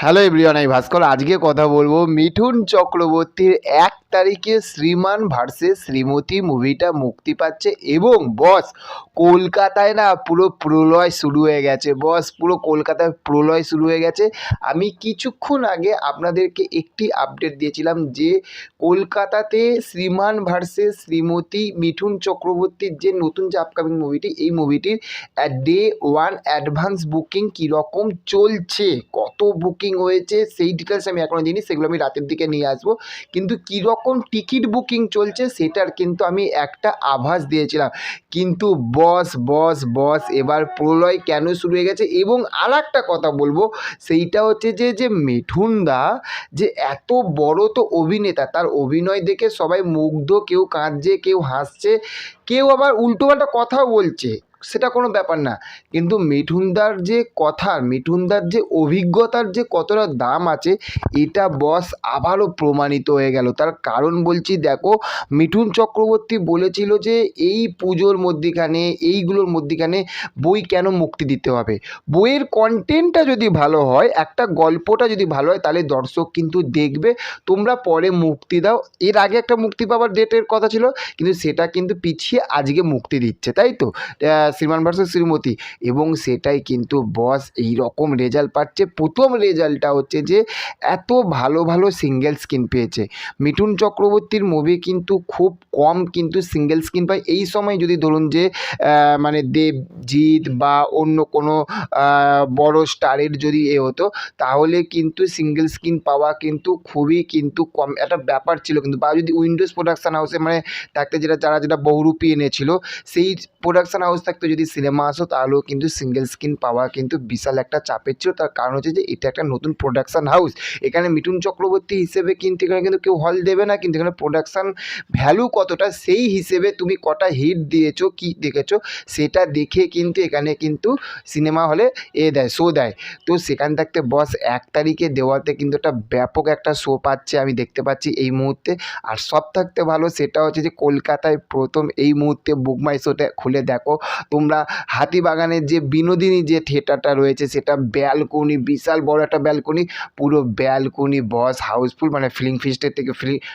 Hello everyone, আমি ভাস্কর। আজকে কথা বলবো মিঠুন চক্রবর্তীর 1 তারিখে শ্রীমান ভার্সেস শ্রীমতী মুভিটা মুক্তি পাচ্ছে এবং বস কলকাতায় না পুরো প্রলয় শুরু হয়ে গেছে। বস পুরো কলকাতায় প্রলয় শুরু হয়ে গেছে। আমি কিছুক্ষণ আগে আপনাদেরকে একটি আপডেট দিয়েছিলাম যে কলকাতাতে শ্রীমান ভার্সেস শ্রীমতী মিঠুন চক্রবর্তীর যে নতুন যে আপকামিং মুভিটি, এই মুভিটির ডে 1 অ্যাডভান্স বুকিং কীরকম চলছে, কত বুকিং হয়েছে সেই ডিটেলস আমি এখনও দিইনি, সেগুলো আমি রাতের দিকে নিয়ে আসবো। কিন্তু কীরকম টিকিট বুকিং চলছে সেটার কিন্তু আমি একটা আভাস দিয়েছিলাম। কিন্তু বস বস বস এবার প্রলয় কেন শুরু হয়ে গেছে। এবং আর একটা কথা বলবো, সেইটা হচ্ছে যে মিঠুনদা যে এত বড় তো অভিনেতা, তার অভিনয় দেখে সবাই মুগ্ধ, কেউ কাঁদছে, কেউ হাসছে, কেউ আবার উল্টোপাল্টা কথাও বলছে, সেটা কোনো ব্যাপার না। কিন্তু মিঠুনদার যে কথা, মিঠুনদার যে অভিজ্ঞতার যে কতটা দাম আছে, এটা বস আবারও প্রমাণিত হয়ে গেল। তার কারণ বলছি, দেখো মিঠুন চক্রবর্তী বলেছিল যে এই পুজোর মধ্যিখানে, এইগুলোর মধ্যিখানে বই কেন মুক্তি দিতে হবে। বইয়ের কন্টেন্টটা যদি ভালো হয়, একটা গল্পটা যদি ভালো হয়, তাহলে দর্শক কিন্তু দেখবে। তোমরা পরে মুক্তি দাও। এর আগে একটা মুক্তি পাওয়ার ডেটের কথা ছিল, কিন্তু সেটা কিন্তু পিছিয়ে আজকে মুক্তি দিচ্ছে, তাই তো, শ্রীমান ভার্সেস শ্রীমতী। এবং সেটাই কিন্তু বস এই রকম রেজাল্ট পাচ্ছে। প্রথম রেজাল্টটা হচ্ছে যে এত ভালো ভালো সিঙ্গেল স্ক্রিন পেয়েছে। মিঠুন চক্রবর্তীর মুভি কিন্তু খুব কম কিন্তু সিঙ্গেল স্ক্রিন পায়। এই সময় যদি ধরুন যে মানে দেবজিৎ বা অন্য কোনো বড় স্টারের যদি হতো, তাহলে কিন্তু সিঙ্গেল স্ক্রিন পাওয়া কিন্তু খুবই কিন্তু কম একটা ব্যাপার ছিল। কিন্তু বা যদি উইন্ডোজ প্রোডাকশান হাউসে মানে থাকতে, যারা যেটা বহুরূপী এনেছিল, সেই প্রোডাকশান হাউস থাকতে যদি সিনেমা আসো, তাহলেও কিন্তু সিঙ্গেল স্ক্রিন পাওয়া কিন্তু বিশাল একটা চাপের ছিল। তার কারণ হচ্ছে যে এটা একটা নতুন প্রোডাকশান হাউস। এখানে মিঠুন চক্রবর্তী হিসেবে কিন্তু এখানে কিন্তু কেউ হল দেবে না, কিন্তু এখানে প্রোডাকশান ভ্যালু কতটা সেই হিসেবে তুমি কটা হিট দিয়েছো, কি দেখেছো, সেটা দেখে কিন্তু এখানে কিন্তু সিনেমা হলে শো দেয়। তো সেখান থাকতে বস 1 তারিখে দেওয়াতে কিন্তু একটা ব্যাপক একটা শো পাচ্ছে, আমি দেখতে পাচ্ছি এই মুহূর্তে। আর সব থাকতে ভালো সেটা হচ্ছে যে কলকাতায় প্রথম এই মুহূর্তে বুক মাই শোটা খুলে দেখো তোমরা, হাতিবাগানের যে বিনোদিনী যে থিয়েটারটা রয়েছে, সেটা ব্যালকনি, বিশাল বড় একটা ব্যালকনি, পুরো ব্যালকনি বস হাউসফুল। মানে ফিল্ম ফেস্টের থেকে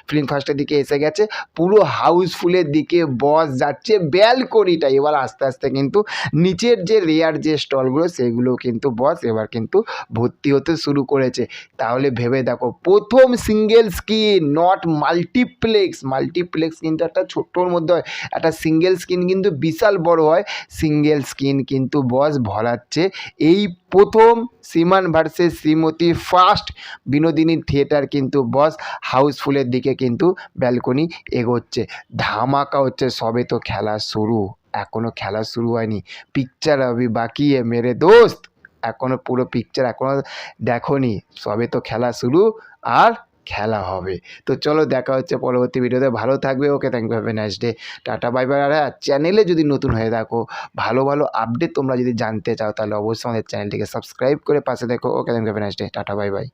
ফিল্ম ফার্স্টের দিকে এসে গেছে, পুরো হাউসফুলের দিকে বস যাচ্ছে ব্যালকনিটা। এবার আস্তে আস্তে কিন্তু নিচের যে রেয়ার যে স্টলগুলো, সেগুলো কিন্তু বস এবার কিন্তু ভর্তি হতে শুরু করেছে। তাহলে ভেবে দেখো, প্রথম সিঙ্গেল স্ক্রিন, নট মাল্টিপ্লেক্স কিন্তু একটা ছোট্টর মধ্যে হয়, একটা সিঙ্গেল স্ক্রিন কিন্তু বিশাল বড় হয়। সিঙ্গেল স্ক্রিন কিন্তু বস ভরাচ্ছে। এই প্রথম Shriman versus Shrimati first Binodini theatre কিন্তু বস হাউসফুলের দিকে কিন্তু ব্যালকনি এগোচ্ছে। ধামাকা হচ্ছে। সবে তো খেলা শুরু, এখনও খেলা শুরু হয়নি। পিকচার अभी বাকি है मेरे दोस्त। এখনও পুরো পিকচার এখনও দেখোনি, সবে তো খেলা শুরু, আর খেলা হবে। তো চলো, দেখা হচ্ছে পরবর্তী ভিডিওতে। ভালো থাকবে। Okay, thank you, have a nice day, tata, bye bye. আর হ্যাঁ, চ্যানেলে যদি নতুন হয়ে থাকো, ভালো ভালো আপডেট তোমরা যদি জানতে চাও, তাহলে অবশ্যই আমাদের চ্যানেলটিকে সাবস্ক্রাইব করে পাশে দেখো। Okay, thank you, have a nice day, tata, bye by.